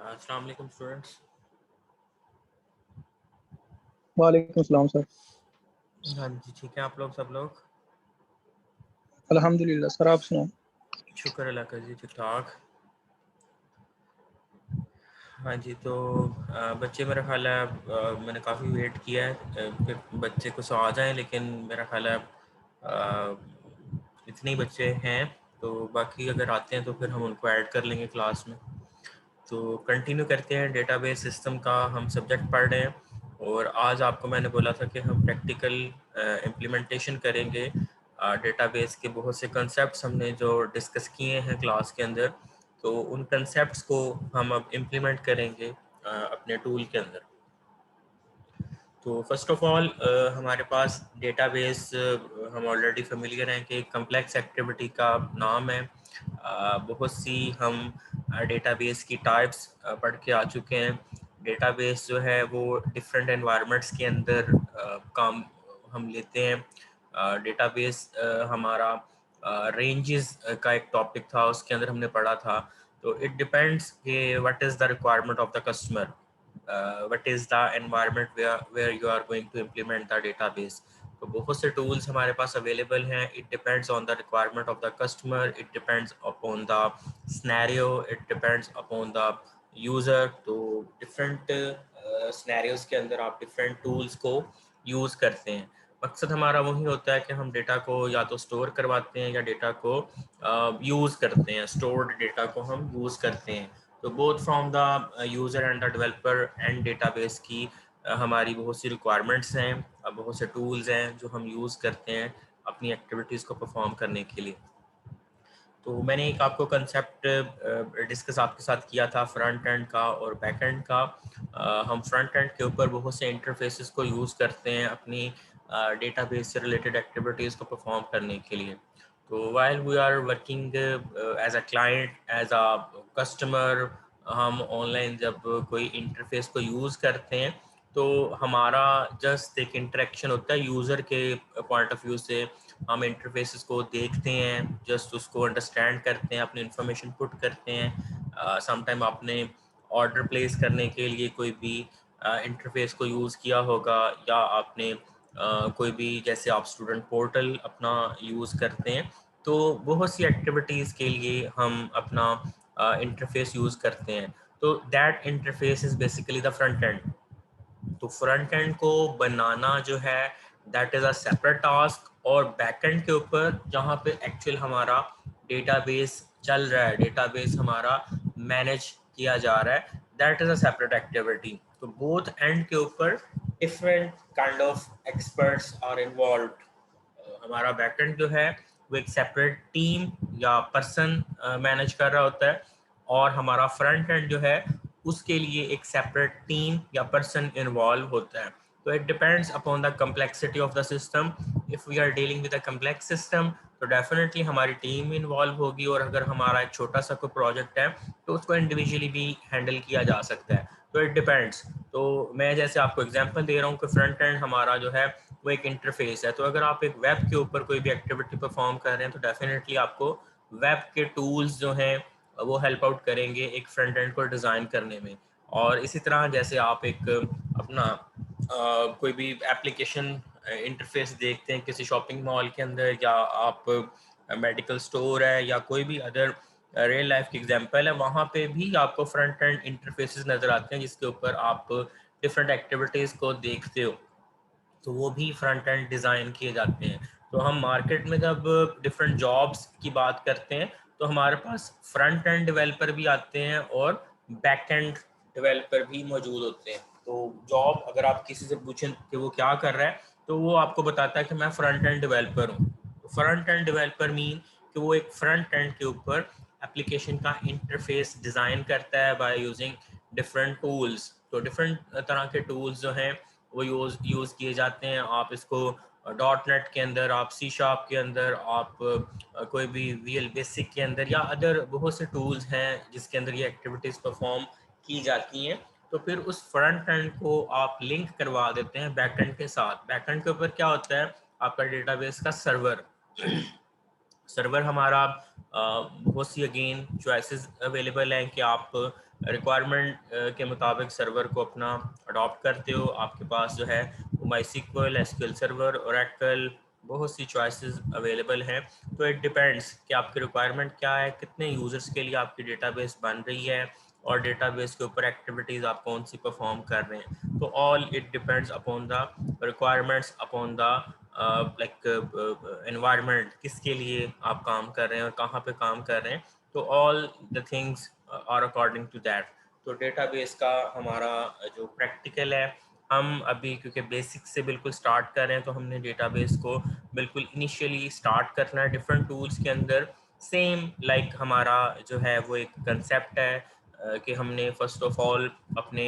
अस्सलाम वालेकुम स्टूडेंट्स। वालेकुम सलाम सर। हाँ जी, ठीक है। आप लोग सब लोग अल्हम्दुलिल्लाह सर, आप सुनाओ। शुक्र अल्लाह का जी, ठीक ठाक। हाँ जी, तो बच्चे मेरा ख्याल है मैंने काफ़ी वेट किया है कि बच्चे कुछ आ जाएं, लेकिन मेरा ख्याल है इतने ही बच्चे हैं। तो बाकी अगर आते हैं तो फिर हम उनको ऐड कर लेंगे क्लास में। तो कंटिन्यू करते हैं, डेटाबेस सिस्टम का हम सब्जेक्ट पढ़ रहे हैं। और आज आपको मैंने बोला था कि हम प्रैक्टिकल इम्प्लीमेंटेशन करेंगे। डेटाबेस के बहुत से कंसेप्ट्स हमने जो डिस्कस किए हैं क्लास के अंदर, तो उन कंसेप्ट्स को हम अब इम्प्लीमेंट करेंगे अपने टूल के अंदर। तो फर्स्ट ऑफ ऑल हमारे पास डेटाबेस, हम ऑलरेडी फेमिलियर हैं कि कम्प्लेक्स एक्टिविटी का नाम है। बहुत सी हम डेटाबेस की टाइप्स पढ़ के आ चुके हैं। डेटाबेस जो है वो डिफरेंट एनवायरनमेंट्स के अंदर काम हम लेते हैं। डेटाबेस हमारा रेंजेस का एक टॉपिक था, उसके अंदर हमने पढ़ा था। तो इट डिपेंड्स कि what is the requirement of the customer, what is the environment where you are going to implement the database. तो बहुत से tools हमारे पास available हैं. It depends on the requirement of the customer, it depends upon the scenario, it depends upon the user. तो different scenarios के अंदर आप different tools को use करते हैं। मकसद हमारा वही होता है कि हम डेटा को या तो स्टोर करवाते हैं या डेटा को यूज़ करते हैं, स्टोर्ड डेटा को हम यूज़ करते हैं। तो both from the user and the developer and database की हमारी बहुत सी रिक्वायरमेंट्स हैं, बहुत से टूल्स हैं जो हम यूज़ करते हैं अपनी एक्टिविटीज़ को परफॉर्म करने के लिए। तो मैंने एक आपको कंसेप्ट डिस्कस आपके साथ किया था फ्रंट एंड का और बैक एंड का। हम फ्रंट एंड के ऊपर बहुत से इंटरफेसेस को यूज़ करते हैं अपनी डेटाबेस से रिलेटेड एक्टिविटीज़ को परफॉर्म करने के लिए। तो while we are working as a client, as a customer, हम ऑनलाइन जब कोई इंटरफेस को यूज़ करते हैं तो हमारा जस्ट एक इंटरेक्शन होता है यूज़र के पॉइंट ऑफ व्यू से। हम इंटरफेसेस को देखते हैं, जस्ट उसको अंडरस्टैंड करते हैं, अपनी इंफॉर्मेशन पुट करते हैं। समटाइम आपने ऑर्डर प्लेस करने के लिए कोई भी इंटरफेस को यूज़ किया होगा, या आपने कोई भी, जैसे आप स्टूडेंट पोर्टल अपना यूज़ करते हैं, तो बहुत सी एक्टिविटीज़ के लिए हम अपना इंटरफेस यूज़ करते हैं। तो that interface is basically the front end. तो फ्रंट एंड को बनाना जो है that is a separate task. और बैक एंड के ऊपर जहाँ पे एक्चुअल हमारा डेटाबेस चल रहा है, डेटाबेस हमारा मैनेज किया जा रहा है, that is a separate activity. तो बोथ एंड के ऊपर different kind of experts are involved. हमारा बैकएंड जो है वो एक सेपरेट टीम या पर्सन मैनेज कर रहा होता है, और हमारा फ्रंट एंड जो है उसके लिए एक सेपरेट टीम या पर्सन इन्वॉल्व होता है। तो it depends upon the complexity of the system. If we are dealing with a complex system तो डेफिनेटली हमारी टीम इन्वॉल्व होगी, और अगर हमारा एक छोटा सा कोई प्रोजेक्ट है तो उसको इंडिविजुअली भी हैंडल किया जा सकता है। तो इट डिपेंड्स। तो मैं जैसे आपको एग्जांपल दे रहा हूँ कि फ्रंट एंड हमारा जो है वो एक इंटरफेस है। तो अगर आप एक वेब के ऊपर कोई भी एक्टिविटी परफॉर्म कर रहे हैं तो डेफिनेटली आपको वेब के टूल्स जो हैं वो हेल्प आउट करेंगे एक फ्रंट एंड को डिज़ाइन करने में। और इसी तरह जैसे आप एक अपना कोई भी एप्लीकेशन इंटरफेस देखते हैं किसी शॉपिंग मॉल के अंदर, या आप मेडिकल स्टोर है, या कोई भी अदर रियल लाइफ की एग्जांपल है, वहाँ पे भी आपको फ्रंट एंड इंटरफेसेस नज़र आते हैं जिसके ऊपर आप डिफरेंट एक्टिविटीज़ को देखते हो। तो वो भी फ्रंट एंड डिज़ाइन किए जाते हैं। तो हम मार्केट में जब डिफरेंट जॉब्स की बात करते हैं तो हमारे पास फ्रंट एंड डेवलपर भी आते हैं और बैक एंड डेवलपर भी मौजूद होते हैं। तो जॉब अगर आप किसी से पूछें कि वो क्या कर रहा है तो वो आपको बताता है कि मैं फ्रंट एंड डेवलपर हूँ। तो फ्रंट एंड डेवलपर मीन कि वो एक फ्रंट एंड के ऊपर एप्लीकेशन का इंटरफेस डिज़ाइन करता है बाय यूजिंग डिफरेंट टूल्स। तो डिफरेंट तरह के टूल्स जो हैं वो यूज़ किए जाते हैं। आप इसको डॉट नेट के अंदर, आप सी शार्प के अंदर, आप कोई भी वीएल बेसिक के अंदर, या अदर बहुत से टूल्स हैं जिसके अंदर ये एक्टिविटीज़ परफॉर्म की जाती हैं। तो फिर उस फ्रंट एंड को आप लिंक करवा देते हैं बैक एंड के साथ। बैक एंड के ऊपर क्या होता है, आपका डेटाबेस का सर्वर। सर्वर हमारा बहुत सी अगेन चॉइसेस अवेलेबल हैं कि आप रिक्वायरमेंट के मुताबिक सर्वर को अपना अडॉप्ट करते हो। आपके पास जो है माईसीक्वल, एसक्यूएल सर्वर, ओरेकल, बहुत सी चॉइसेस अवेलेबल हैं। तो इट डिपेंड्स कि आपकी रिक्वायरमेंट क्या है, कितने यूज़र्स के लिए आपकी डेटाबेस बन रही है और डेटाबेस के ऊपर एक्टिविटीज़ आप कौन सी परफॉर्म कर रहे हैं। तो all it depends upon the requirements, upon the like environment, किसके लिए आप काम कर रहे हैं और कहाँ पे काम कर रहे हैं। तो all the things are according to that. तो डेटाबेस का हमारा जो प्रैक्टिकल है, हम अभी क्योंकि बेसिक से बिल्कुल स्टार्ट कर रहे हैं, तो हमने डेटाबेस को बिल्कुल इनिशियली स्टार्ट करना है डिफरेंट टूल्स के अंदर। सेम लाइक हमारा जो है वो एक कंसेप्ट है कि हमने फर्स्ट ऑफ ऑल अपने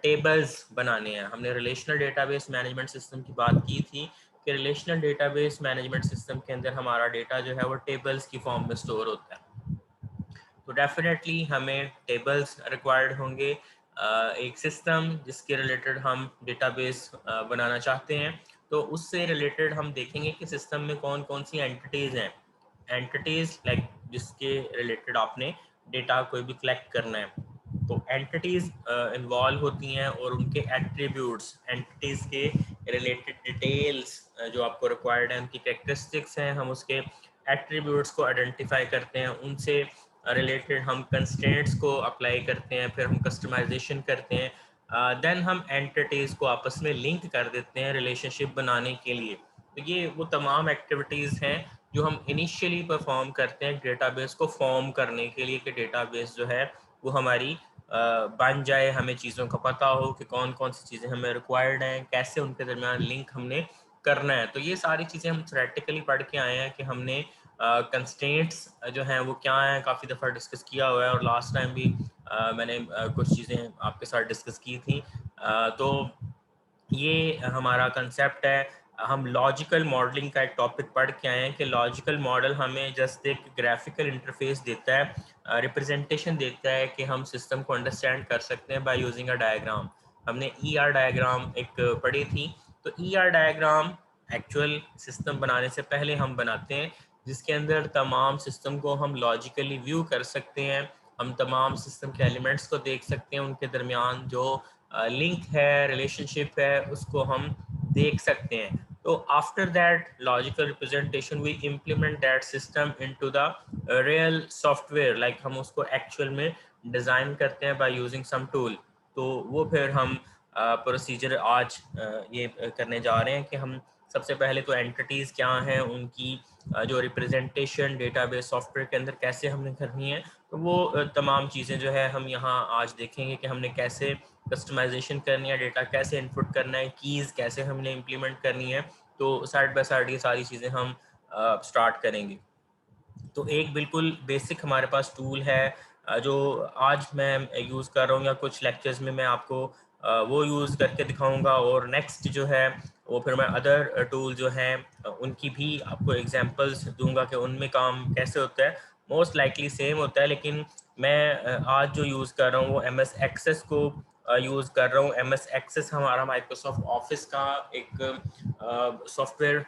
टेबल्स बनाने हैं। हमने रिलेशनल डेटाबेस मैनेजमेंट सिस्टम की बात की थी कि रिलेशनल डेटाबेस मैनेजमेंट सिस्टम के अंदर हमारा डेटा जो है वो टेबल्स की फॉर्म में स्टोर होता है। तो डेफिनेटली हमें टेबल्स रिक्वायर्ड होंगे, एक सिस्टम जिसके रिलेटेड हम डेटाबेस बनाना चाहते हैं। तो उससे रिलेटेड हम देखेंगे कि सिस्टम में कौन कौन सी एंटिटीज़ हैं। एंटिटीज़ लाइक जिसके रिलेटेड आपने डेटा कोई भी कलेक्ट करना है। तो एंटिटीज़ इन्वॉल्व होती हैं और उनके एट्रीब्यूट्स, एंटिटीज़ के रिलेटेड डिटेल्स जो आपको रिक्वायर्ड है, उनकी कैरेक्टरिस्टिक्स हैं, हम उसके एट्रीब्यूट्स को आइडेंटिफाई करते हैं, उनसे रिलेटेड हम कंस्ट्रेंट्स को अप्लाई करते हैं, फिर हम कस्टमाइजेशन करते हैं, देन हम एंटिटीज़ को आपस में लिंक कर देते हैं रिलेशनशिप बनाने के लिए। तो ये वो तमाम एक्टिविटीज़ हैं जो हम इनिशियली परफॉर्म करते हैं डेटाबेस को फॉर्म करने के लिए, कि डेटाबेस जो है वो हमारी बन जाए, हमें चीज़ों का पता हो कि कौन कौन सी चीज़ें हमें रिक्वायर्ड हैं, कैसे उनके दरमियान लिंक हमने करना है। तो ये सारी चीज़ें हम थ्योरेटिकली पढ़ के आए हैं कि हमने कंस्ट्रेंट्स जो हैं वो क्या हैं, काफ़ी दफ़ा डिस्कस किया हुआ है, और लास्ट टाइम भी मैंने कुछ चीज़ें आपके साथ डिस्कस की थी। तो ये हमारा कंसेप्ट है। हम लॉजिकल मॉडलिंग का एक टॉपिक पढ़ के आए हैं कि लॉजिकल मॉडल हमें जस्ट एक ग्राफिकल इंटरफेस देता है, रिप्रेजेंटेशन देता है कि हम सिस्टम को अंडरस्टैंड कर सकते हैं बाय यूजिंग अ डायग्राम। हमने ईआर डायग्राम एक पढ़ी थी। तो ईआर डायग्राम एक्चुअल सिस्टम बनाने से पहले हम बनाते हैं, जिसके अंदर तमाम सिस्टम को हम लॉजिकली व्यू कर सकते हैं, हम तमाम सिस्टम के एलिमेंट्स को देख सकते हैं, उनके दरमियान जो लिंक है, रिलेशनशिप है, उसको हम देख सकते हैं। तो after that logical representation we implement that system into the real software, like हम उसको एक्चुअल में डिज़ाइन करते हैं बाय यूजिंग सम टूल। तो वो फिर हम प्रोसीजर आज ये करने जा रहे हैं कि हम सबसे पहले तो एंटिटीज़ क्या हैं, उनकी जो रिप्रेजेंटेशन डेटाबेस सॉफ्टवेयर के अंदर कैसे हमने करनी है। तो वो तमाम चीज़ें जो है हम यहाँ आज देखेंगे कि हमने कैसे कस्टमाइजेशन करनी है, डेटा कैसे इनपुट करना है, कीज़ कैसे हमने इम्प्लीमेंट करनी है। तो साइड बाय साइड ये सारी चीज़ें हम स्टार्ट करेंगे। तो एक बिल्कुल बेसिक हमारे पास टूल है जो आज मैं यूज़ कर रहा हूँ, या कुछ लेक्चर्स में मैं आपको वो यूज़ करके दिखाऊंगा, और नेक्स्ट जो है वो फिर मैं अदर टूल जो हैं उनकी भी आपको एग्जांपल्स दूंगा कि उनमें काम कैसे होता है। मोस्ट लाइकली सेम होता है, लेकिन मैं आज जो यूज़ कर रहा हूँ वो एम एस एक्सेस को यूज़ कर रहा हूँ। एम एस एक्सेस हमारा माइक्रोसॉफ्ट ऑफिस का एक सॉफ्टवेयर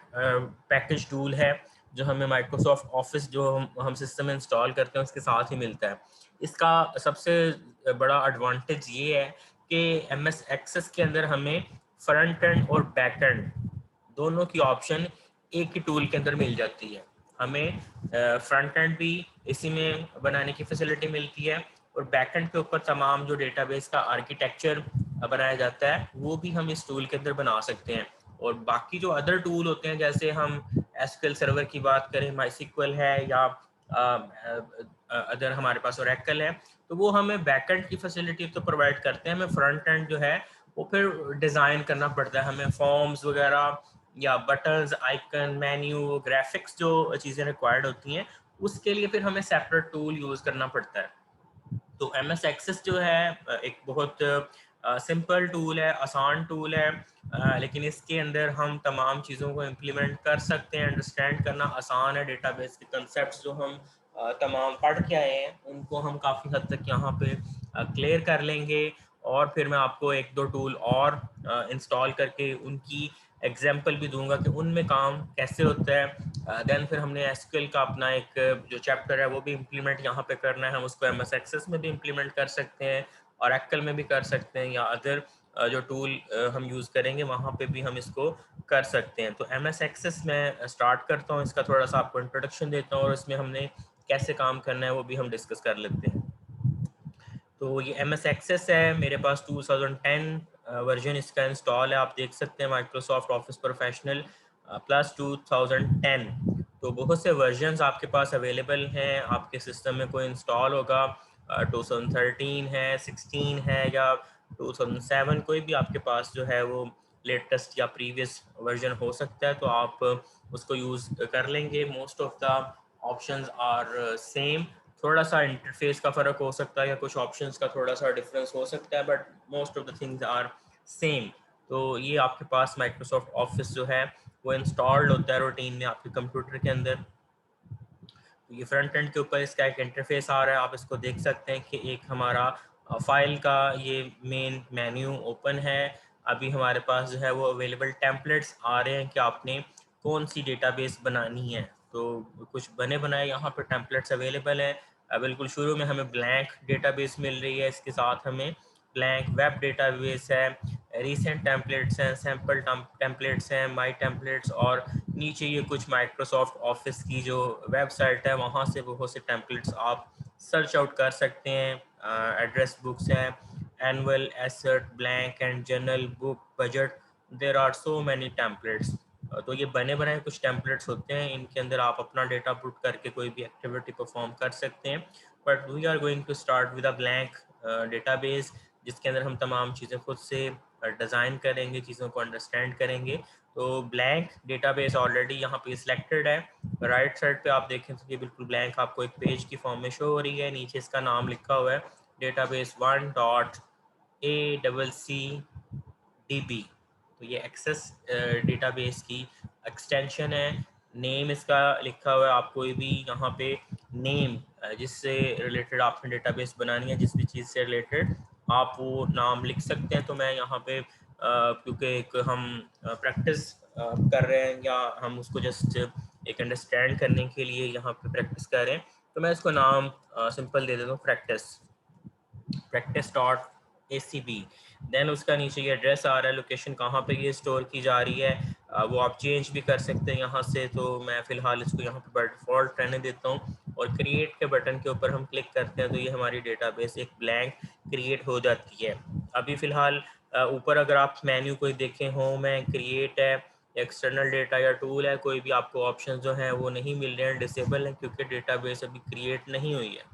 पैकेज टूल है, जो हमें माइक्रोसॉफ्ट ऑफिस जो हम सिस्टम में इंस्टॉल करते हैं उसके साथ ही मिलता है। इसका सबसे बड़ा एडवांटेज ये है कि एम एस एक्सेस के अंदर हमें फ्रंट एंड और बैक एंड दोनों की ऑप्शन एक ही टूल के अंदर मिल जाती है। हमें फ्रंट एंड भी इसी में बनाने की फैसिलिटी मिलती है, और बैक एंड के ऊपर तमाम जो डेटाबेस का आर्किटेक्चर बनाया जाता है वो भी हम इस टूल के अंदर बना सकते हैं। और बाकी जो अदर टूल होते हैं, जैसे हम एसक्यूएल सर्वर की बात करें, माईसीक्वल है, या अदर हमारे पास ओरेकल है, तो वो हमें बैकएंड की फैसिलिटी तो प्रोवाइड करते हैं, हमें फ्रंट एंड जो है वो फिर डिज़ाइन करना पड़ता है। हमें फॉर्म्स वगैरह या बटन्स, आइकन, मेन्यू, ग्राफिक्स जो चीज़ें रिक्वायर्ड होती हैं, उसके लिए फिर हमें सेपरेट टूल यूज़ करना पड़ता है। तो एम एस एक्सेस जो है एक बहुत सिंपल टूल है, आसान टूल है, लेकिन इसके अंदर हम तमाम चीज़ों को इम्प्लीमेंट कर सकते हैं। अंडरस्टैंड करना आसान है, डेटाबेस के कंसेप्ट जो हम तमाम पढ़ के आए हैं उनको हम काफ़ी हद तक यहाँ पे क्लियर कर लेंगे। और फिर मैं आपको एक दो टूल और इंस्टॉल करके उनकी एग्जाम्पल भी दूंगा कि उनमें काम कैसे होता है। देन फिर हमने एसक्यूएल का अपना एक जो चैप्टर है वो भी इम्प्लीमेंट यहाँ पे करना है। हम उसको एमएस एक्सेस में भी इम्प्लीमेंट कर सकते हैं और एक्सेल में भी कर सकते हैं, या अदर जो टूल हम यूज़ करेंगे वहाँ पे भी हम इसको कर सकते हैं। तो एमएस एक्सेस में स्टार्ट करता हूँ, इसका थोड़ा सा आपको इंट्रोडक्शन देता हूँ और इसमें हमने कैसे काम करना है वो भी हम डिस्कस कर लेते हैं। तो ये एम एस एक्सेस है, मेरे पास 2010 वर्जन इसका इंस्टॉल है। आप देख सकते हैं माइक्रोसॉफ्ट ऑफिस प्रोफेशनल प्लस 2010। तो बहुत से वर्जन्स आपके पास अवेलेबल हैं, आपके सिस्टम में कोई इंस्टॉल होगा 2013 है, 16 है या 2007, कोई भी आपके पास जो है वो लेटेस्ट या प्रीवियस वर्जन हो सकता है, तो आप उसको यूज़ कर लेंगे। Most of the options are same, थोड़ा सा इंटरफेस का फ़र्क हो सकता है या कुछ ऑप्शंस का थोड़ा सा डिफरेंस हो सकता है, but most of the things are same. तो ये आपके पास माइक्रोसॉफ्ट ऑफिस जो है वो इंस्टॉल्ड होता है रूटीन में आपके कंप्यूटर के अंदर। तो ये फ्रंट एंड के ऊपर इसका एक इंटरफेस आ रहा है, आप इसको देख सकते हैं कि एक हमारा फाइल का ये मेन मेन्यू ओपन है। अभी हमारे पास जो है वो अवेलेबल टेम्पलेट्स आ रहे हैं कि आपने कौन सी डेटाबेस बनानी है। तो कुछ बने बनाए यहाँ पर टेम्पलेट्स अवेलेबल हैं। बिल्कुल शुरू में हमें ब्लैंक डेटाबेस मिल रही है, इसके साथ हमें ब्लैंक वेब डेटाबेस है, रीसेंट टेम्पलेट्स हैं, सैम्पल टेम्पलेट्स हैं, माई टेम्पलेट्स, और नीचे ये कुछ माइक्रोसॉफ्ट ऑफिस की जो वेबसाइट है वहाँ से बहुत से टेम्पलेट्स आप सर्च आउट कर सकते हैं। एड्रेस बुक्स हैं, annual, asset, blank and general, book, budget, there are so many templates. तो ये बने बनाए कुछ टेम्पलेट्स होते हैं, इनके अंदर आप अपना डेटा पुट करके कोई भी एक्टिविटी परफॉर्म कर सकते हैं। But we are going to start with a blank database, जिसके अंदर हम तमाम चीज़ें खुद से डिज़ाइन करेंगे, चीज़ों को अंडरस्टैंड करेंगे। तो ब्लैंक डेटाबेस ऑलरेडी यहाँ पे सिलेक्टेड है। राइट साइड पे आप देखें तो ये बिल्कुल ब्लैंक आपको एक पेज की फॉर्म में शो हो रही है, नीचे इसका नाम लिखा हुआ है डेटाबेस 1.ACCDB। तो ये एक्सेस डेटाबेस की एक्सटेंशन है। नेम इसका लिखा हुआ है, आप कोई भी यहाँ पे नेम जिससे रिलेटेड आपने डेटाबेस बनानी है, जिस भी चीज़ से रिलेटेड आप वो नाम लिख सकते हैं। तो मैं यहाँ पे क्योंकि एक हम प्रैक्टिस कर रहे हैं या हम उसको जस्ट एक अंडरस्टैंड करने के लिए यहाँ पे प्रैक्टिस कर रहे हैं, तो मैं इसको नाम सिंपल दे देता हूँ, practice.acb। देन उसका नीचे ये एड्रेस आ रहा है, लोकेशन कहाँ पे ये स्टोर की जा रही है, वो आप चेंज भी कर सकते हैं यहाँ से। तो मैं फ़िलहाल इसको यहाँ पे बाय डिफ़ॉल्ट रहने देता हूँ, और क्रिएट के बटन के ऊपर हम क्लिक करते हैं तो ये हमारी डेटाबेस एक ब्लैंक क्रिएट हो जाती है। अभी फ़िलहाल ऊपर अगर आप मेन्यू कोई देखें, होम है, क्रिएट है, एक्सटर्नल डेटा या टूल है, कोई भी आपको ऑप्शन जो हैं वो नहीं मिल रहे हैं, डिसेबल है, क्योंकि डेटाबेस अभी क्रिएट नहीं हुई है।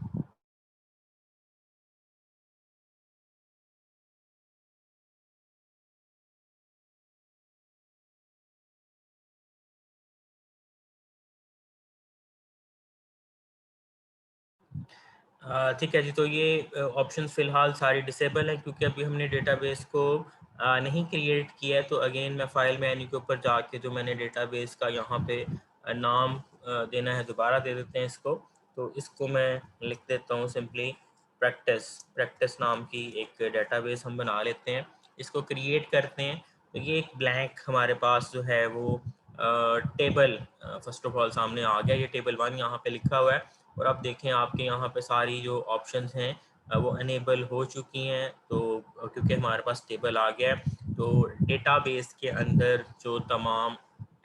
ठीक है जी, तो ये ऑप्शंस फ़िलहाल सारी डिसेबल हैं क्योंकि अभी हमने डेटाबेस को नहीं क्रिएट किया है। तो अगेन मैं फ़ाइल मेन्यू के ऊपर जाके जो मैंने डेटाबेस का यहाँ पे नाम देना है, दोबारा दे देते हैं इसको। तो इसको मैं लिख देता हूँ सिंपली प्रैक्टिस नाम की एक डेटाबेस हम बना लेते हैं, इसको क्रिएट करते हैं। तो ये एक ब्लैंक हमारे पास जो है वो टेबल फ़र्स्ट ऑफ ऑल सामने आ गया। ये टेबल 1 यहाँ पे लिखा हुआ है, और अब देखें आपके यहाँ पे सारी जो ऑप्शंस हैं वो अनेबल हो चुकी हैं। तो क्योंकि हमारे पास टेबल आ गया है, तो डेटाबेस के अंदर जो तमाम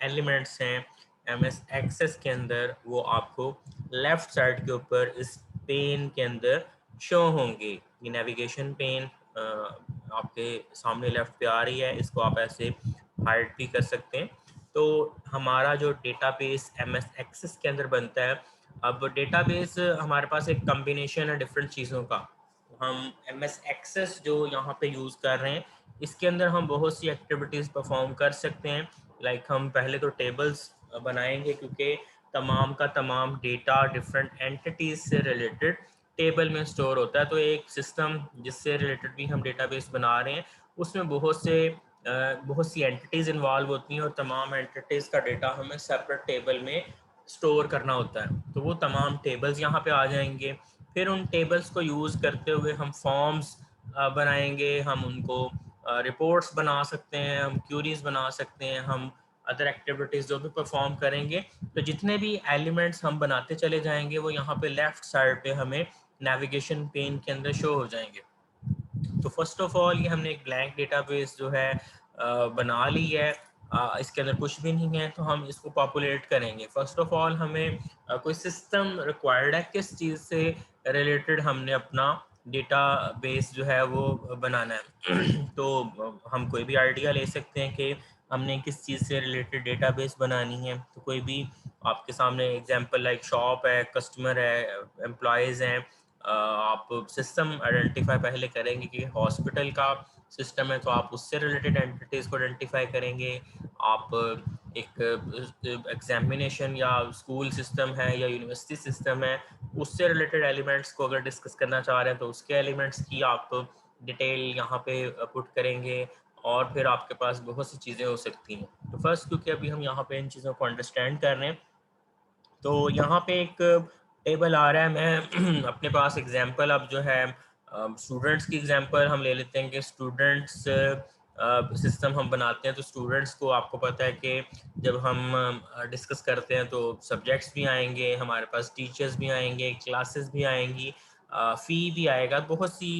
एलिमेंट्स हैं एम एस एक्सेस के अंदर, वो आपको लेफ़्ट साइड के ऊपर इस पेन के अंदर शो होंगे। ये नेविगेशन पेन आपके सामने लेफ़्ट पे आ रही है, इसको आप ऐसे हाइड भी कर सकते हैं। तो हमारा जो डेटाबेस एम एस एक्सेस के अंदर बनता है, अब डेटाबेस हमारे पास एक कम्बिनेशन है डिफरेंट चीज़ों का। हम एम एस एक्सेस जो यहाँ पे यूज़ कर रहे हैं, इसके अंदर हम बहुत सी एक्टिविटीज़ परफॉर्म कर सकते हैं। लाइक हम पहले तो टेबल्स बनाएंगे, क्योंकि तमाम का तमाम डेटा डिफरेंट एंटिटीज़ से रिलेटेड टेबल में स्टोर होता है। तो एक सिस्टम जिससे रिलेटेड भी हम डेटाबेस बना रहे हैं, उसमें बहुत सी एंटिटीज़ इन्वॉल्व होती हैं, और तमाम एंटिटीज़ का डेटा हमें सेपरेट टेबल में स्टोर करना होता है। तो वो तमाम टेबल्स यहाँ पे आ जाएंगे। फिर उन टेबल्स को यूज़ करते हुए हम फॉर्म्स बनाएंगे, हम उनको रिपोर्ट्स बना सकते हैं, हम क्यूरीज बना सकते हैं, हम अदर एक्टिविटीज़ जो भी परफॉर्म करेंगे। तो जितने भी एलिमेंट्स हम बनाते चले जाएंगे वो यहाँ पे लेफ़्ट साइड पे हमें नेविगेशन पेन के अंदर शो हो जाएंगे। तो फर्स्ट ऑफ ऑल ये हमने एक ब्लैंक डेटाबेस जो है बना ली है। इसके अंदर कुछ भी नहीं है, तो हम इसको पॉपुलेट करेंगे। फर्स्ट ऑफ ऑल हमें कोई सिस्टम रिक्वायर्ड है, किस चीज़ से रिलेटेड हमने अपना डेटा बेस जो है वो बनाना है। तो हम कोई भी आइडिया ले सकते हैं कि हमने किस चीज़ से रिलेटेड डेटा बेस बनानी है। तो कोई भी आपके सामने एग्जांपल लाइक शॉप है, कस्टमर है, एम्प्लॉयज़ हैं। आप सिस्टम आइडेंटिफाई पहले करेंगे कि हॉस्पिटल का सिस्टम है, तो आप उससे रिलेटेड एंटिटीज़ को आइडेंटिफाई करेंगे। आप एक एग्जामिनेशन या स्कूल सिस्टम है या यूनिवर्सिटी सिस्टम है, उससे रिलेटेड एलिमेंट्स को अगर डिस्कस करना चाह रहे हैं तो उसके एलिमेंट्स की आप डिटेल यहाँ पे पुट करेंगे। और फिर आपके पास बहुत सी चीज़ें हो सकती हैं। तो फर्स्ट, क्योंकि अभी हम यहाँ पे इन चीज़ों को अंडरस्टैंड कर रहे हैं, तो यहाँ पे एक टेबल आ रहा है। मैं अपने पास एग्जांपल अब जो है स्टूडेंट्स की एग्जांपल हम ले लेते हैं कि स्टूडेंट्स सिस्टम हम बनाते हैं। तो स्टूडेंट्स को आपको पता है कि जब हम डिस्कस करते हैं तो सब्जेक्ट्स भी आएंगे, हमारे पास टीचर्स भी आएंगे, क्लासेस भी आएंगी, फ़ी भी आएगा, बहुत सी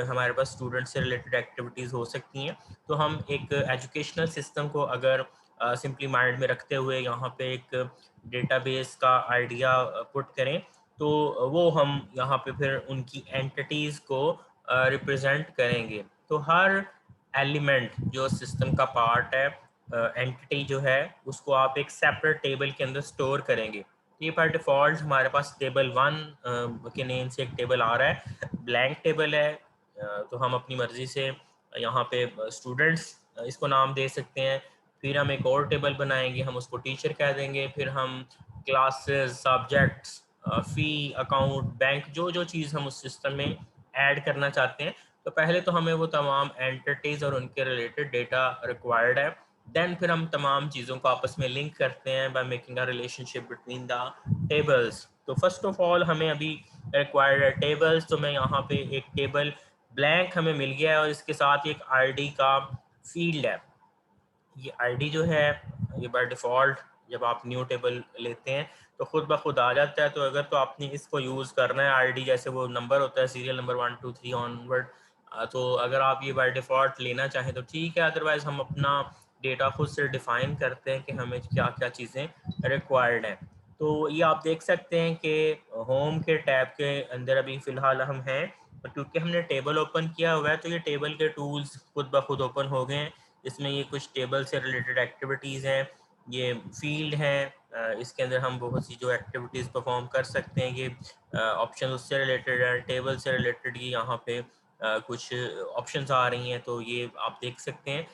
हमारे पास स्टूडेंट से रिलेटेड एक्टिविटीज़ हो सकती हैं। तो हम एक एजुकेशनल सिस्टम को अगर सिंपली माइंड में रखते हुए यहाँ पे एक डेटाबेस का आइडिया पुट करें, तो वो हम यहाँ पे फिर उनकी एंटिटीज़ को रिप्रेजेंट करेंगे। तो हर एलिमेंट जो सिस्टम का पार्ट है, एंटिटी जो है, उसको आप एक सेपरेट टेबल के अंदर स्टोर करेंगे। ये बाय डिफ़ॉल्ट हमारे पास टेबल 1 के नेम से एक टेबल आ रहा है, ब्लैंक टेबल है। तो हम अपनी मर्ज़ी से यहाँ पे स्टूडेंट्स इसको नाम दे सकते हैं। फिर हम एक और टेबल बनाएंगे, हम उसको टीचर कह देंगे। फिर हम क्लासेस, सब्जेक्ट्स, फ़ी, अकाउंट, बैंक, जो जो चीज़ हम उस सिस्टम में ऐड करना चाहते हैं, तो पहले तो हमें वो तमाम एंटिटीज़ और उनके रिलेटेड डेटा रिक्वायर्ड है। देन फिर हम तमाम चीज़ों को आपस में लिंक करते हैं by making a relationship between the tables. तो फर्स्ट ऑफ ऑल हमें अभी रिक्वायर्ड है टेबल्स। तो मैं यहाँ पे एक टेबल ब्लैंक हमें मिल गया है और इसके साथ एक आईडी का फील्ड है। ये आईडी जो है, ये बाय डिफ़ॉल्ट जब आप न्यू टेबल लेते हैं तो खुद ब खुद आ जाता है। तो अगर तो आपने इसको यूज़ करना है, आईडी जैसे वो नंबर होता है, सीरियल नंबर 1 2 3 ऑनवर्ड, तो अगर आप ये बाय डिफ़ॉल्ट लेना चाहें तो ठीक है, अदरवाइज़ हम अपना डेटा खुद से डिफ़ाइन करते हैं कि हमें क्या क्या चीज़ें रिक्वायर्ड हैं। तो ये आप देख सकते हैं कि होम के टैब के अंदर अभी फ़िलहाल हम हैं, और क्योंकि हमने टेबल ओपन किया हुआ है तो ये टेबल के टूल्स खुद ब खुद ओपन हो गए हैं। इसमें ये कुछ टेबल से रिलेटेड एक्टिविटीज़ हैं, ये फील्ड हैं, इसके अंदर हम बहुत सी जो एक्टिविटीज़ परफॉर्म कर सकते हैं, ये ऑप्शन उससे रिलेटेड है। टेबल से रिलेटेड ये यहाँ पे कुछ ऑप्शंस आ रही हैं, तो ये आप देख सकते हैं।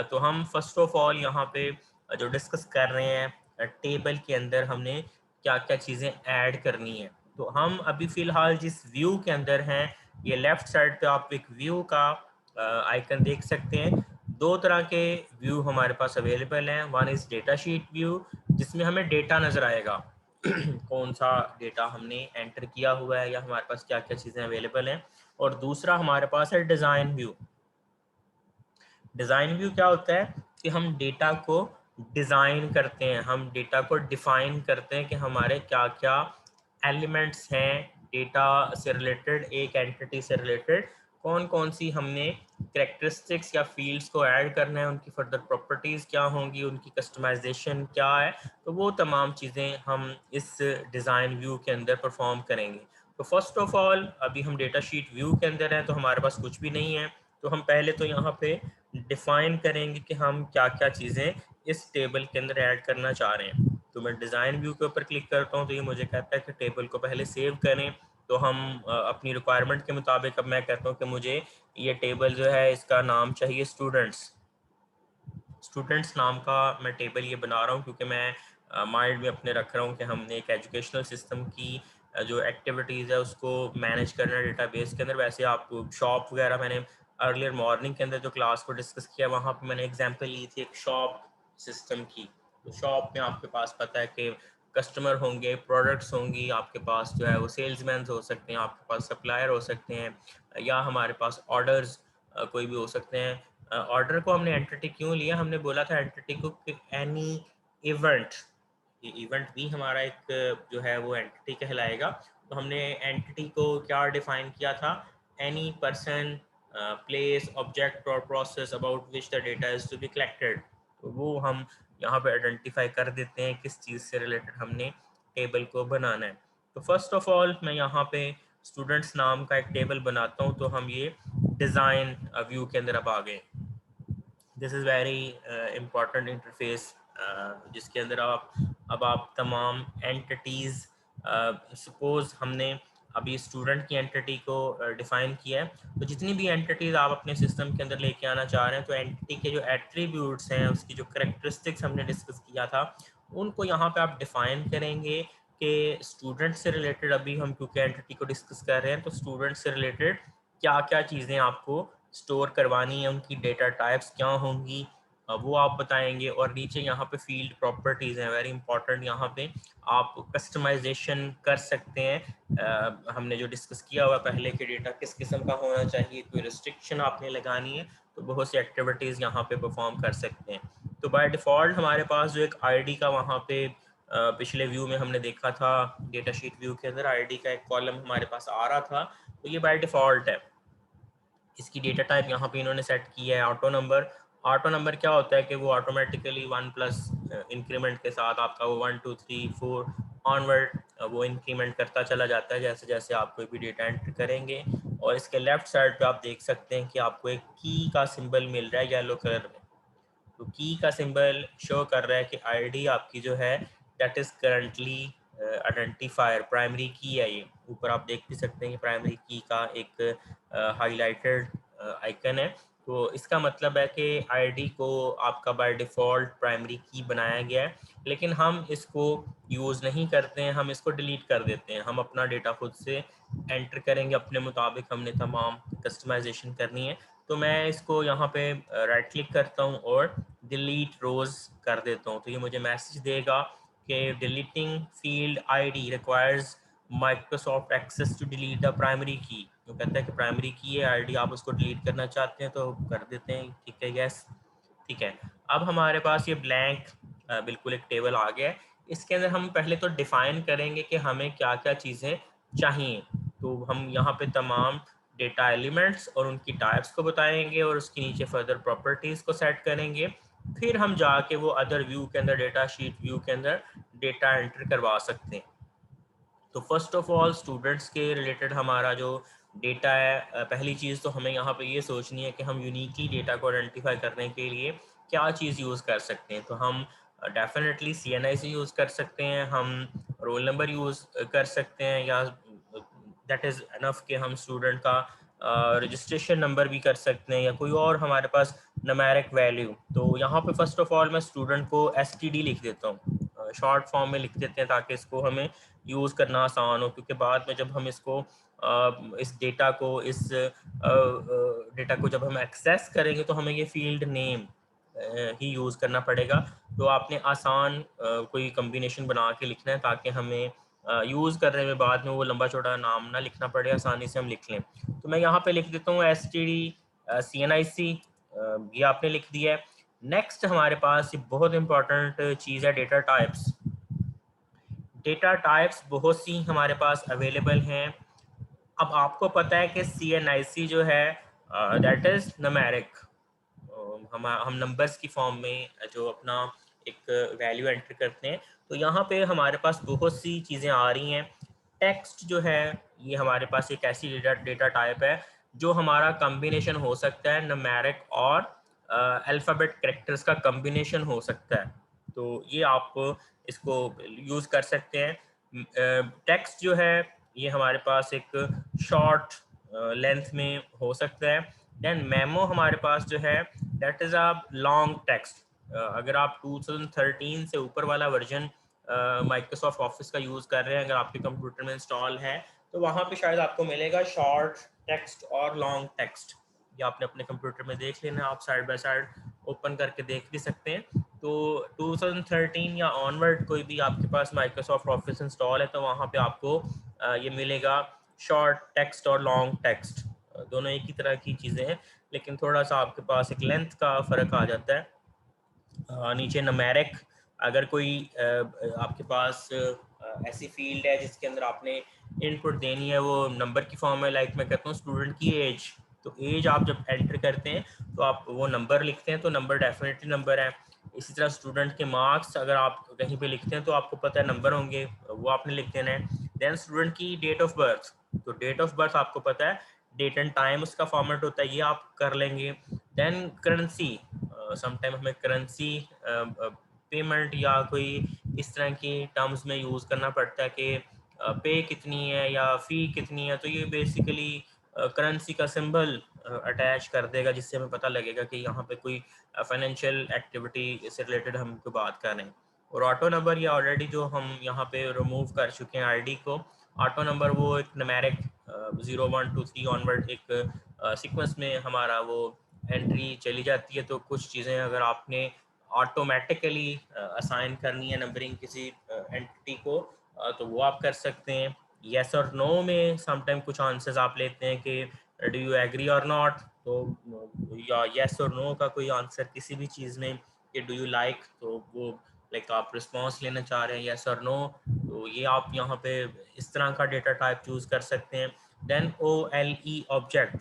तो हम फर्स्ट ऑफ ऑल यहाँ पे जो डिस्कस कर रहे हैं, टेबल के अंदर हमने क्या क्या चीज़ें ऐड करनी है। तो हम अभी फ़िलहाल जिस व्यू के अंदर हैं, ये लेफ़्ट साइड पे आप एक व्यू का आइकन देख सकते हैं। दो तरह के व्यू हमारे पास अवेलेबल हैं। One is data sheet view, जिसमें हमें डेटा नज़र आएगा कौन सा डेटा हमने एंटर किया हुआ है या हमारे पास क्या क्या चीज़ें अवेलेबल हैं। और दूसरा हमारे पास है डिज़ाइन व्यू। डिज़ाइन व्यू क्या होता है कि हम डेटा को डिज़ाइन करते हैं, हम डेटा को डिफ़ाइन करते हैं कि हमारे क्या क्या एलिमेंट्स हैं डेटा से रिलेटेड, एक एंटिटी से रिलेटेड कौन कौन सी हमने कैरेक्टरिस्टिक्स या फील्ड्स को ऐड करना है, उनकी फर्दर प्रॉपर्टीज़ क्या होंगी, उनकी कस्टमाइजेशन क्या है। तो वो तमाम चीज़ें हम इस डिज़ाइन व्यू के अंदर परफॉर्म करेंगे। तो फर्स्ट ऑफ ऑल अभी हम डेटा शीट व्यू के अंदर हैं, तो हमारे पास कुछ भी नहीं है। तो हम पहले तो यहाँ पे डिफाइन करेंगे कि हम क्या क्या चीज़ें इस टेबल के अंदर ऐड करना चाह रहे हैं। तो मैं डिज़ाइन व्यू के ऊपर क्लिक करता हूँ, तो ये मुझे कहता है कि टेबल को पहले सेव करें। तो हम अपनी रिक्वायरमेंट के मुताबिक अब मैं कहता हूँ कि मुझे ये टेबल जो है इसका नाम चाहिए स्टूडेंट्स। स्टूडेंट्स नाम का मैं टेबल ये बना रहा हूँ क्योंकि मैं माइंड में अपने रख रहा हूँ कि हमने एक एजुकेशनल सिस्टम की जो एक्टिविटीज़ है उसको मैनेज करना है डेटाबेस के अंदर। वैसे आप शॉप वगैरह, मैंने अर्लियर मॉर्निंग के अंदर जो क्लास को डिस्कस किया वहाँ पे मैंने एग्जांपल ली थी एक शॉप सिस्टम की। तो शॉप में आपके पास पता है कि कस्टमर होंगे, प्रोडक्ट्स होंगी, आपके पास जो है वो सेल्समैन हो सकते हैं, आपके पास सप्लायर हो सकते हैं, या हमारे पास ऑर्डर्स कोई भी हो सकते हैं। ऑर्डर को हमने एंटिटी क्यों लिया, हमने बोला था एंटिटी को एनी इवेंट, ये इवेंट भी हमारा एक जो है वो एंटिटी कहलाएगा। तो हमने एंटिटी को क्या डिफाइन किया था, एनी पर्सन, प्लेस, ऑब्जेक्ट और process about which the data is to be collected. तो वो हम यहाँ पे आइडेंटिफाई कर देते हैं किस चीज़ से रिलेटेड हमने टेबल को बनाना है। तो फर्स्ट ऑफ ऑल मैं यहाँ पे स्टूडेंट्स नाम का एक टेबल बनाता हूँ। तो हम ये डिज़ाइन व्यू के अंदर अब आ गए। This is very important interface जिसके अंदर आप तमाम एंटिटीज़, सपोज हमने अभी स्टूडेंट की एंटिटी को डिफ़ाइन किया है, तो जितनी भी एंटिटीज़ आप अपने सिस्टम के अंदर लेके आना चाह रहे हैं, तो एंटिटी के जो एट्रीब्यूट्स हैं, उसकी जो करेक्टरिस्टिक्स हमने डिस्कस किया था, उनको यहाँ पे आप डिफ़ाइन करेंगे कि स्टूडेंट से रिलेटेड, अभी हम क्योंकि एंटिटी को डिस्कस कर रहे हैं, तो स्टूडेंट से रिलेटेड क्या क्या चीज़ें आपको स्टोर करवानी है, उनकी डेटा टाइप्स क्या होंगी, वो आप बताएंगे। और नीचे यहाँ पे फील्ड प्रॉपर्टीज़ हैं, वेरी इंपॉर्टेंट। यहाँ पे आप कस्टमाइजेशन कर सकते हैं। हमने जो डिस्कस किया हुआ पहले कि डेटा किस किस्म का होना चाहिए, कोई रिस्ट्रिक्शन आपने लगानी है तो बहुत सी एक्टिविटीज़ यहाँ पे परफॉर्म कर सकते हैं। तो बाय डिफ़ॉल्ट हमारे पास जो एक आईडी का वहाँ पे पिछले व्यू में हमने देखा था, डेटा शीट व्यू के अंदर आईडी का एक कॉलम हमारे पास आ रहा था, तो ये बाय डिफ़ॉल्ट है। इसकी डेटा टाइप यहाँ पे इन्होंने सेट की है ऑटो नंबर। ऑटो नंबर क्या होता है कि वो ऑटोमेटिकली 1+ इंक्रीमेंट के साथ आपका वो 1 2 3 4 ऑनवर्ड वो इंक्रीमेंट करता चला जाता है जैसे जैसे आप कोई भी डेटा एंटर करेंगे। और इसके लेफ्ट साइड पे आप देख सकते हैं कि आपको एक की का सिंबल मिल रहा है येलो कलर में। तो की का सिंबल शो कर रहा है कि आईडी आपकी जो है that is currently identifier, primary की है। ये ऊपर आप देख भी सकते हैं कि प्राइमरी की का एक हाईलाइटेड आइकन है। तो इसका मतलब है कि आईडी को आपका बाय डिफ़ॉल्ट प्राइमरी की बनाया गया है, लेकिन हम इसको यूज़ नहीं करते हैं, हम इसको डिलीट कर देते हैं। हम अपना डेटा खुद से एंटर करेंगे अपने मुताबिक, हमने तमाम कस्टमाइजेशन करनी है। तो मैं इसको यहाँ पे राइट क्लिक करता हूँ और डिलीट रोज कर देता हूँ। तो ये मुझे मैसेज देगा कि deleting field ID requires Microsoft Access to delete the primary key. तो कहता है कि प्राइमरी की है आईडी, आप उसको डिलीट करना चाहते हैं तो कर देते हैं। ठीक है, यस, ठीक है। अब हमारे पास ये ब्लैंक बिल्कुल एक टेबल आ गया है। इसके अंदर हम पहले तो डिफाइन करेंगे कि हमें क्या क्या चीज़ें चाहिए। तो हम यहाँ पे तमाम डेटा एलिमेंट्स और उनकी टाइप्स को बताएंगे और उसके नीचे फर्दर प्रॉपर्टीज़ को सेट करेंगे। फिर हम जाके वो अदर व्यू के अंदर, डेटा शीट व्यू के अंदर डेटा एंटर करवा सकते हैं। तो फर्स्ट ऑफ ऑल स्टूडेंट्स के रिलेटेड हमारा जो डेटा है, पहली चीज़ तो हमें यहाँ पे ये सोचनी है कि हम यूनिकली डेटा को आइडेंटिफाई करने के लिए क्या चीज़ यूज़ कर सकते हैं। तो हम डेफिनेटली CNIC यूज़ कर सकते हैं, हम रोल नंबर यूज़ कर सकते हैं, या दैट इज़ इनफ कि हम स्टूडेंट का रजिस्ट्रेशन नंबर भी कर सकते हैं, या कोई और हमारे पास नमेरिक वैल्यू। तो यहाँ पे फर्स्ट ऑफ ऑल मैं स्टूडेंट को STD लिख देता हूँ, शॉर्ट फॉर्म में लिख देते हैं ताकि इसको हमें यूज़ करना आसान हो। क्योंकि बाद में जब हम इसको इस डेटा को जब हम एक्सेस करेंगे तो हमें ये फील्ड नेम ही यूज़ करना पड़ेगा। तो आपने आसान कोई कम्बिनेशन बना के लिखना है ताकि हमें यूज़ करने में बाद में वो लंबा चौड़ा नाम ना लिखना पड़े, आसानी से हम लिख लें। तो मैं यहाँ पे लिख देता हूँ STD CNIC, ये आपने लिख दिया है। नेक्स्ट हमारे पास ये बहुत इंपॉर्टेंट चीज़ है, डेटा टाइप्स। डेटा टाइप्स बहुत सी हमारे पास अवेलेबल हैं। अब आपको पता है कि CNIC जो है दैट इज़ नमेरिक, हम नंबर्स की फॉर्म में जो अपना एक वैल्यू एंटर करते हैं। तो यहाँ पे हमारे पास बहुत सी चीज़ें आ रही हैं। टेक्स्ट जो है ये हमारे पास एक ऐसी डेटा टाइप है जो हमारा कम्बिनेशन हो सकता है, नमेरिक और अल्फ़ाबेट कैरेक्टर्स का कम्बिनेशन हो सकता है। तो ये आप इसको यूज़ कर सकते हैं। टेक्स्ट जो है ये हमारे पास एक शॉर्ट लेंथ में हो सकता है। देन मेमो हमारे पास जो है that is a long text. अगर आप 2013 से ऊपर वाला वर्जन माइक्रोसॉफ्ट ऑफिस का यूज़ कर रहे हैं, अगर आपके कंप्यूटर में इंस्टॉल है, तो वहाँ पे शायद आपको मिलेगा शॉर्ट टेक्स्ट और लॉन्ग टेक्स्ट। ये आपने अपने कंप्यूटर में देख लेना, आप साइड बाय साइड ओपन करके देख भी सकते हैं। तो 2013 या ऑनवर्ड कोई भी आपके पास माइक्रोसॉफ्ट ऑफिस इंस्टॉल है तो वहाँ पे आपको ये मिलेगा शॉर्ट टेक्स्ट और लॉन्ग टेक्स्ट। दोनों एक ही तरह की चीज़ें हैं, लेकिन थोड़ा सा आपके पास एक लेंथ का फ़र्क आ जाता है। नीचे नुमेरिक, अगर कोई आपके पास ऐसी फील्ड है जिसके अंदर आपने इनपुट देनी है, वो नंबर की फॉर्म है, लाइक मैं कहता हूँ स्टूडेंट की एज, तो एज आप जब एंटर करते हैं तो आप वो नंबर लिखते हैं, तो नंबर डेफिनेटली नंबर है। इसी तरह स्टूडेंट के मार्क्स अगर आप कहीं पे लिखते हैं तो आपको पता है नंबर होंगे, वो आपने लिख देना है। देन स्टूडेंट की डेट ऑफ बर्थ, तो डेट ऑफ बर्थ आपको पता है, डेट एंड टाइम उसका फॉर्मेट होता है, ये आप कर लेंगे। देन करेंसी, समटाइम हमें करेंसी पेमेंट या कोई इस तरह की टर्म्स में यूज़ करना पड़ता है कि पे कितनी है या फ़ी कितनी है, तो ये बेसिकली करेंसी का सिंबल अटैच कर देगा, जिससे हमें पता लगेगा कि यहाँ पे कोई फाइनेंशियल एक्टिविटी से रिलेटेड हम कोई बात कर रहे हैं। और ऑटो नंबर, ये ऑलरेडी जो हम यहाँ पे रिमूव कर चुके हैं आईडी को, ऑटो नंबर वो एक न्यूमेरिक 0 1 2 3 ऑनवर्ड एक सीक्वेंस में हमारा वो एंट्री चली जाती है। तो कुछ चीज़ें अगर आपने ऑटोमेटिकली असाइन करनी है नंबरिंग किसी एंटिटी को, तो वो आप कर सकते हैं। येस और नो में समटाइम कुछ आंसर्स आप लेते हैं कि डू यू एग्री और नॉट, तो या येस और नो का कोई आंसर किसी भी चीज़ में, कि डू यू लाइक, तो वो लाइक आप रिस्पॉन्स लेना चाह रहे हैं येस और नो, तो ये आप यहाँ पे इस तरह का डेटा टाइप चूज़ कर सकते हैं। Then OLE object,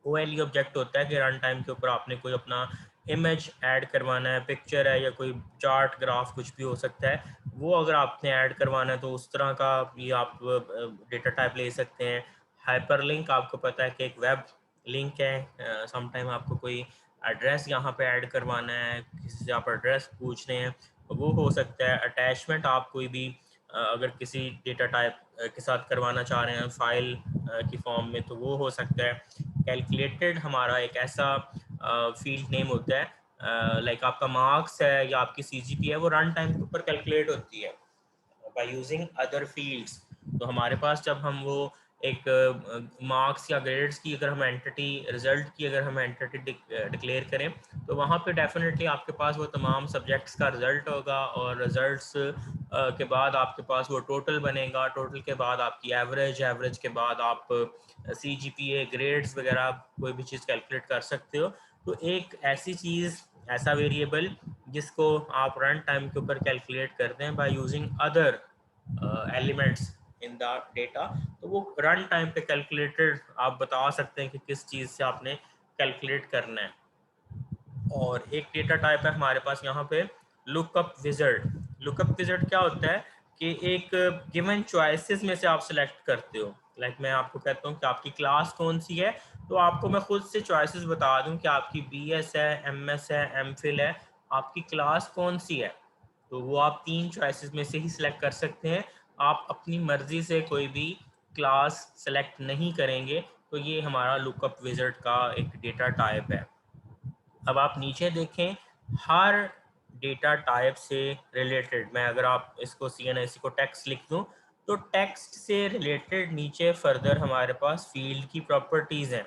OLE object होता है कि रन टाइम के ऊपर आपने कोई अपना इमेज ऐड करवाना है, पिक्चर है या कोई चार्ट ग्राफ कुछ भी हो सकता है, वो अगर आपने ऐड करवाना है तो उस तरह का ये आप डेटा टाइप ले सकते हैं। हाइपरलिंक, आपको पता है कि एक वेब लिंक है, समटाइम आपको कोई एड्रेस यहाँ पे ऐड करवाना है, किसी से आप एड्रेस पूछ रहे हैं, तो वो हो सकता है। अटैचमेंट, आप कोई भी अगर किसी डेटा टाइप के साथ करवाना चाह रहे हैं फाइल की फॉर्म में, तो वो हो सकता है। कैलकुलेटेड हमारा एक ऐसा फील्ड नेम होता है, लाइक आपका मार्क्स है या आपकी CGP है, वो रन टाइम के ऊपर कैलकुलेट होती है बाय यूजिंग अदर फील्ड्स। तो हमारे पास जब हम वो एक मार्क्स या ग्रेड्स की अगर हम एंटिटी, रिजल्ट की अगर हम एंटिटी डिक्लेयर करें, तो वहाँ पे डेफिनेटली आपके पास वो तमाम सब्जेक्ट्स का रिजल्ट होगा, और रिजल्ट्स के बाद आपके पास वो टोटल बनेगा, टोटल के बाद आपकी एवरेज, एवरेज के बाद आप CGPA, ग्रेड्स वगैरह कोई भी चीज़ कैलकुलेट कर सकते हो। तो एक ऐसी चीज़, ऐसा वेरिएबल जिसको आप रन टाइम के ऊपर कैलकुलेट करते हैं by using other elements in the data, तो वो रन टाइम पे कैलकुलेटेड आप बता सकते हैं कि किस चीज़ से आपने कैलकुलेट करना है। और एक डेटा टाइप है हमारे पास यहाँ पे लुकअप विजर्ड। लुकअप विजर्ड क्या होता है कि एक गिवन चॉइसेस में से आप सिलेक्ट करते हो, लाइक मैं आपको कहता हूँ कि आपकी क्लास कौन सी है, तो आपको मैं खुद से चॉइसेस बता दूँ कि आपकी BS है, MS है, MPhil है, आपकी क्लास कौन सी है, तो वो आप 3 चॉइसेस में से ही सिलेक्ट कर सकते हैं। आप अपनी मर्जी से कोई भी क्लास सेलेक्ट नहीं करेंगे, तो ये हमारा लुकअप विजर्ड का एक डेटा टाइप है। अब आप नीचे देखें, हर डेटा टाइप से रिलेटेड, मैं अगर आप इसको CNIC को टेक्स्ट लिख दूं, तो टेक्स्ट से रिलेटेड नीचे फर्दर हमारे पास फील्ड की प्रॉपर्टीज़ हैं।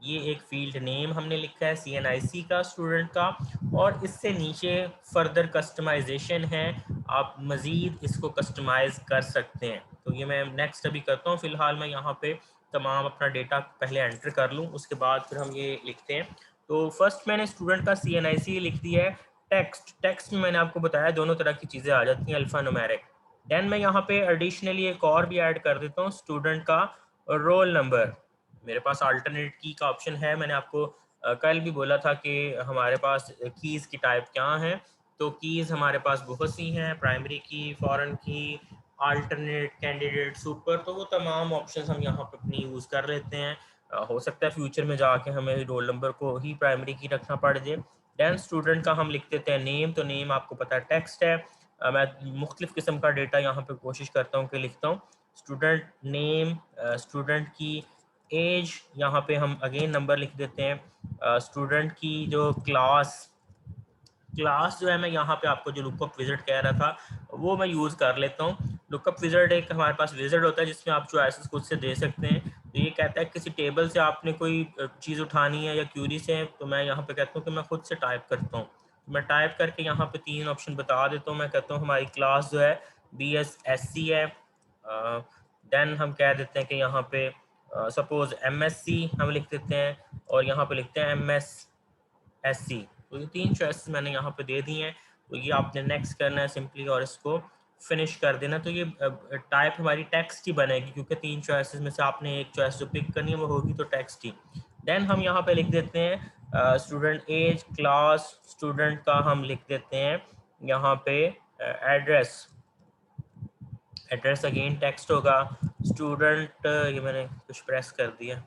ये एक फील्ड नेम हमने लिखा है CNIC का, स्टूडेंट का, और इससे नीचे फर्दर कस्टमाइजेशन है, आप मज़ीद इसको कस्टमाइज़ कर सकते हैं। तो ये मैं नेक्स्ट अभी करता हूँ, फ़िलहाल मैं यहाँ पे तमाम अपना डेटा पहले एंटर कर लूँ, उसके बाद फिर हम ये लिखते हैं। तो फर्स्ट मैंने स्टूडेंट का CNIC लिख दिया है। टेक्स्ट, टेक्स्ट में मैंने आपको बताया दोनों तरह की चीज़ें आ जाती हैं, अल्फ़ा न्यूमेरिक। देन मैं यहाँ पे एडिशनली एक और भी ऐड कर देता हूँ, स्टूडेंट का रोल नंबर। मेरे पास अल्टरनेट की का ऑप्शन है, मैंने आपको कल भी बोला था कि हमारे पास कीज़ की टाइप क्या हैं, तो कीज़ हमारे पास बहुत सी हैं, प्राइमरी की, फॉरेन की, अल्टरनेट, कैंडिडेट, सुपर, तो वो तमाम ऑप्शंस हम यहाँ पर अपनी यूज़ कर लेते हैं। हो सकता है फ्यूचर में जाके हमें रोल नंबर को ही प्राइमरी की रखना पड़ जाए। दैन स्टूडेंट का हम लिख देते हैं नेम, तो नेम आपको पता है टेक्स्ट है। मैं मुख्तलिफ़ किस्म का डेटा यहाँ पे कोशिश करता हूँ कि लिखता हूँ। स्टूडेंट नेम, स्टूडेंट की एज, यहाँ पे हम अगेन नंबर लिख देते हैं। स्टूडेंट की जो क्लास, क्लास जो है, मैं यहाँ पे आपको जो लुकअप विजर्ड कह रहा था वो मैं यूज़ कर लेता हूँ। लुकअप विजर्ड एक हमारे पास विजर्ड होता है जिसमें आप चॉइसेस खुद से दे सकते हैं। तो ये कहता है किसी टेबल से आपने कोई चीज़ उठानी है या क्यूरी से, तो मैं यहाँ पे कहता हूँ कि मैं खुद से टाइप करता हूँ। तो मैं टाइप करके यहाँ पे 3 ऑप्शन बता देता हूँ। मैं कहता हूँ हमारी क्लास जो है BSSC है। देन हम कह देते हैं कि यहाँ पे सपोज MSc हम लिख देते हैं और यहाँ पे लिखते हैं MSSC। तो ये 3 चॉइसेस मैंने यहाँ पे दे दी हैं। तो ये आपने नेक्स्ट करना है सिंपली और इसको फिनिश कर देना। तो ये टाइप हमारी टेक्स्ट ही बनेगी, क्योंकि 3 चॉइसेस में से आपने एक चॉइस जो पिक करनी है वो होगी तो टेक्स्ट ही। देन हम यहाँ पे लिख देते हैं स्टूडेंट एज, क्लास, स्टूडेंट का हम लिख देते हैं यहाँ पे एड्रेस। एड्रेस अगेन टेक्स्ट होगा। स्टूडेंट ये मैंने कुछ प्रेस कर दिया,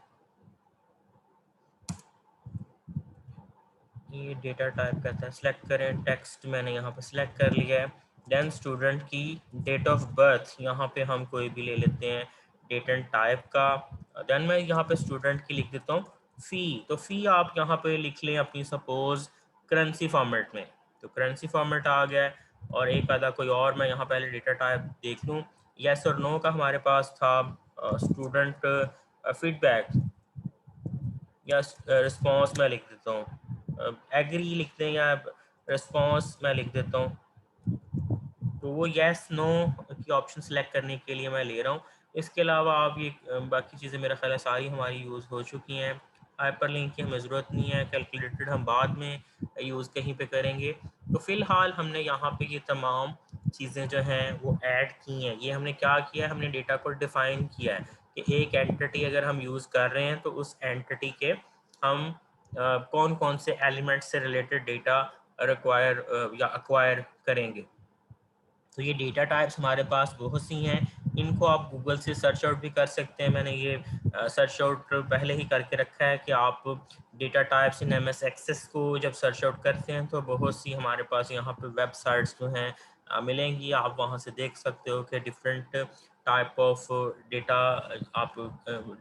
ये डेटा टाइप कहता है, सिलेक्ट करें टेक्स्ट, मैंने यहाँ पे सिलेक्ट कर लिया है। देन स्टूडेंट की डेट ऑफ बर्थ यहाँ पे हम कोई भी ले लेते हैं डेट एंड टाइप का। देन मैं यहाँ पे स्टूडेंट की लिख देता हूँ फ़ी। तो फ़ी आप यहाँ पे लिख लें अपनी सपोज करेंसी फॉर्मेट में। तो करेंसी फॉर्मेट आ गया है। और एक आधा कोई और मैं यहाँ पहले डेटा टाइप देख लूँ। येस और नो का हमारे पास था स्टूडेंट फीडबैक या रिस्पॉन्स मैं लिख देता हूँ, एग्री लिख दें या रिस्पॉन्स मैं लिख देता हूँ। तो वो येस नो की ऑप्शन सेलेक्ट करने के लिए मैं ले रहा हूँ। इसके अलावा आप ये बाकी चीज़ें मेरा ख्याल है सारी हमारी यूज़ हो चुकी हैं। हाइपरलिंक की हमें ज़रूरत नहीं है, कैलकुलेटेड हम बाद में यूज़ कहीं पे करेंगे। तो फ़िलहाल हमने यहाँ पे ये तमाम चीज़ें जो हैं वो ऐड की हैं। ये हमने क्या किया है, हमने डेटा को डिफ़ाइन किया है कि एक एंटिटी अगर हम यूज़ कर रहे हैं तो उस एंटिटी के हम कौन कौन से एलिमेंट से रिलेटेड डेटा रिक्वायर या एक्वायर करेंगे। तो ये डेटा टाइप्स हमारे पास बहुत सी हैं। इनको आप गूगल से सर्च आउट भी कर सकते हैं। मैंने ये सर्च आउट पहले ही करके रखा है कि आप data types in MS Access को जब सर्च आउट करते हैं तो बहुत सी हमारे पास यहाँ पे वेबसाइट्स जो हैं मिलेंगी। आप वहाँ से देख सकते हो कि डिफरेंट टाइप ऑफ डेटा आप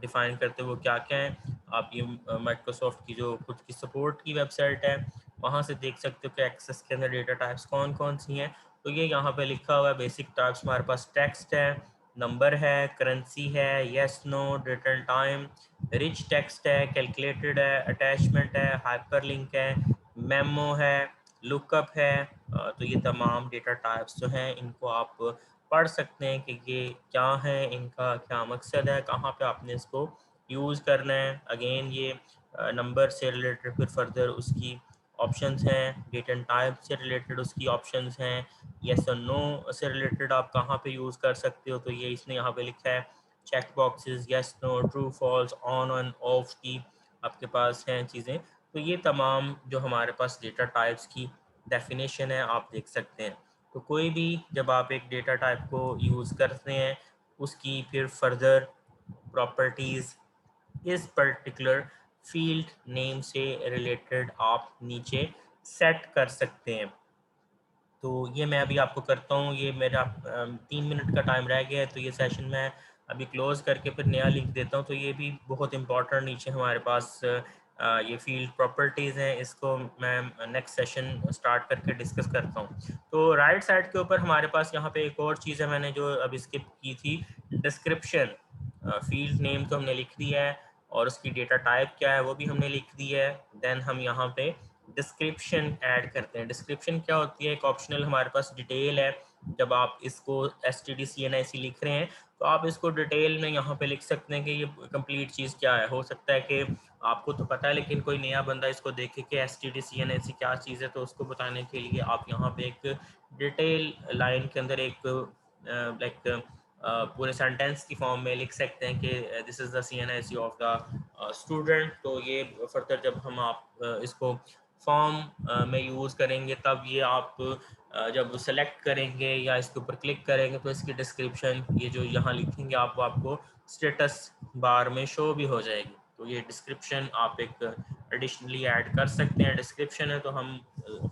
डिफाइन करते हो क्या क्या है। आप ये माइक्रोसॉफ्ट की जो खुद की सपोर्ट की वेबसाइट है वहाँ से देख सकते हो कि एक्सेस के अंदर डेटा टाइप्स कौन कौन सी हैं। तो ये यहाँ पे लिखा हुआ है बेसिक टाइप्स हमारे पास टेक्स्ट है, नंबर है, करेंसी है, yes no, date and time, rich text है, कैलकुलेटेड है, अटैचमेंट है, हाइपरलिंक है, मेमो है, लुकअप है। तो ये तमाम डेटा टाइप्स जो हैं इनको आप पढ़ सकते हैं कि ये क्या है, इनका क्या मकसद है, कहाँ पे आपने इसको यूज़ करना है। अगेन ये नंबर से रिलेटेड फिर फर्दर उसकी ऑप्शंस हैं, डेट एंड टाइप से रिलेटेड उसकी ऑप्शंस हैं, येस और नो से रिलेटेड आप कहाँ पे यूज़ कर सकते हो। तो ये इसने यहाँ पे लिखा है check boxes, yes no, true false, on and off की आपके पास हैं चीज़ें। तो ये तमाम जो हमारे पास डेटा टाइप्स की डेफिनेशन है आप देख सकते हैं। तो कोई भी जब आप एक डेटा टाइप को यूज़ करते हैं उसकी फिर फर्दर प्रॉपर्टीज़ इस पर्टिकुलर फील्ड नेम से रिलेटेड आप नीचे सेट कर सकते हैं। तो ये मैं अभी आपको करता हूँ। ये मेरा 3 मिनट का टाइम रह गया है, तो ये सेशन मैं अभी क्लोज करके फिर नया लिंक देता हूँ। तो ये भी बहुत इंपॉर्टेंट नीचे हमारे पास ये फील्ड प्रॉपर्टीज़ हैं, इसको मैं नेक्स्ट सेशन स्टार्ट करके डिस्कस करता हूँ। तो राइट साइड के ऊपर हमारे पास यहाँ पे एक और चीज़ है मैंने जो अभी स्किप की थी, डिस्क्रिप्शन। फील्ड नेम तो हमने लिख दिया है और उसकी डेटा टाइप क्या है वो भी हमने लिख दी है। देन हम यहाँ पे डिस्क्रिप्शन ऐड करते हैं। डिस्क्रिप्शन क्या होती है, एक ऑप्शनल हमारे पास डिटेल है। जब आप इसको STDCNIC लिख रहे हैं तो आप इसको डिटेल में यहाँ पे लिख सकते हैं कि ये कंप्लीट चीज़ क्या है। हो सकता है कि आपको तो पता है लेकिन कोई नया बंदा इसको देखे कि STDCNIC क्या चीज़ है, तो उसको बताने के लिए आप यहाँ पे एक डिटेल लाइन के अंदर एक लाइक पूरे सेंटेंस की फॉर्म में लिख सकते हैं कि this is the CNIC of the student. तो ये फर्दर जब हम आप इसको फॉर्म में यूज़ करेंगे तब ये आप जब सेलेक्ट करेंगे या इसके ऊपर क्लिक करेंगे तो इसकी डिस्क्रिप्शन ये जो यहाँ लिखेंगे आप आपको स्टेटस बार में शो भी हो जाएगी। तो ये डिस्क्रिप्शन आप एक एडिशनली ऐड कर सकते हैं। डिस्क्रिप्शन है तो हम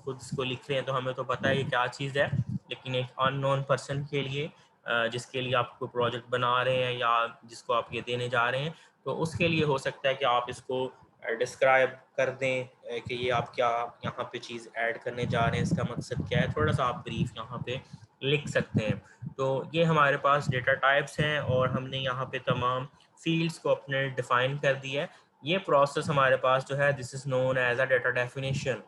खुद इसको लिख रहे हैं तो हमें तो पता है ये क्या चीज़ है, लेकिन एक अननोन पर्सन के लिए जिसके लिए आप कोई प्रोजेक्ट बना रहे हैं या जिसको आप ये देने जा रहे हैं तो उसके लिए हो सकता है कि आप इसको डिस्क्राइब कर दें कि ये आप क्या यहाँ पे चीज़ ऐड करने जा रहे हैं, इसका मकसद क्या है, थोड़ा सा आप ब्रीफ यहाँ पे लिख सकते हैं। तो ये हमारे पास डेटा टाइप्स हैं और हमने यहाँ पे तमाम फील्ड्स को अपने डिफाइन कर दिया है। ये प्रोसेस हमारे पास जो है this is known as a data definition.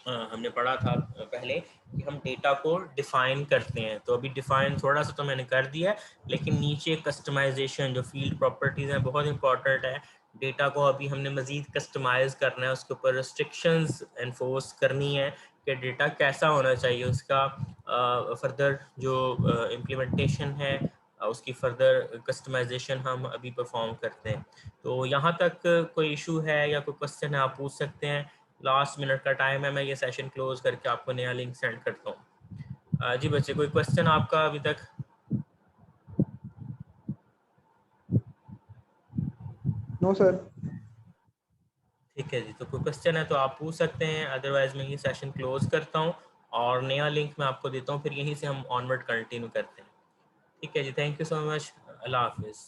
हमने पढ़ा था पहले कि हम डेटा को डिफाइन करते हैं। तो अभी डिफाइन थोड़ा सा तो मैंने कर दिया है, लेकिन नीचे कस्टमाइजेशन जो फील्ड प्रॉपर्टीज़ हैं बहुत इंपॉर्टेंट है। डेटा को अभी हमने मज़ीद कस्टमाइज़ करना है, उसके ऊपर रिस्ट्रिक्शंस एनफोर्स करनी है कि डेटा कैसा होना चाहिए, उसका फर्दर जो इम्प्लीमेंटेशन है उसकी फर्दर कस्टमाइजेशन हम अभी परफॉर्म करते हैं। तो यहाँ तक कोई इशू है या कोई क्वेश्चन है आप पूछ सकते हैं। लास्ट मिनट का टाइम है, मैं ये सेशन क्लोज करके आपको नया लिंक सेंड करता हूँ। जी बच्चे, कोई क्वेश्चन आपका अभी तक? No sir. ठीक है जी, तो कोई क्वेश्चन है तो आप पूछ सकते हैं, अदरवाइज मैं ये सेशन क्लोज करता हूँ और नया लिंक मैं आपको देता हूँ, फिर यहीं से हम ऑनवर्ड कंटिन्यू करते हैं। ठीक है जी, थैंक यू सो मच, अल्लाह हाफिज़।